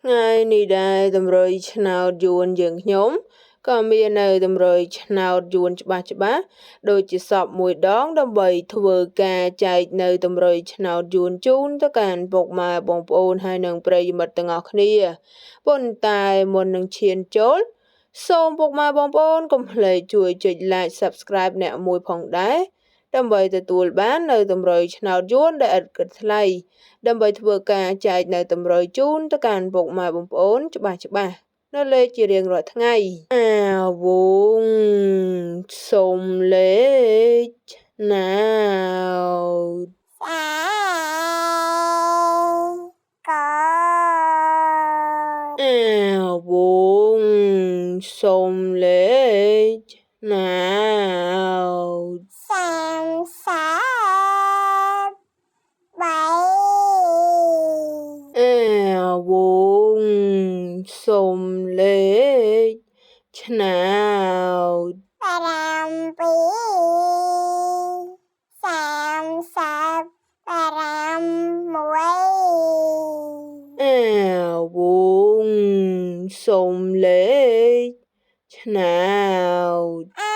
ថ្ងៃនេះដែរតម្រុយឆ្នោតយួនយើងខ្ញុំក៏មាននៅតម្រុយឆ្នោតយួនច្បាស់ៗដូចជាសពមួយដងដើម្បីធ្វើការចែកនៅតម្រុយឆ្នោតយួនជូនទៅកាន់ពុកម៉ែបងប្អូនហើយនិងប្រិយមិត្តទាំងអស់គ្នាប៉ុន្តែមុននឹងឈានចូលសូមពុកម៉ែបងប្អូនកុំភ្លេចជួយចុច Like Subscribe អ្នកមួយផងដែរដើម្បីទទួលបាននៅតម្រុយឆ្នោតយួនដែលឥតគិតថ្លៃដើម្បីធ្វើការចែកនៅតម្រុយជូនទៅកាន់ពុកម៉ែបងប្អូនច្បាស់នៅលេខជារៀងរាល់ថ្ងៃវងសុំលេខឆ្នោតវងសុំលេខឆ្នោតវងសុំលេខឆ្នោតវងសុំលេខឆ្នោត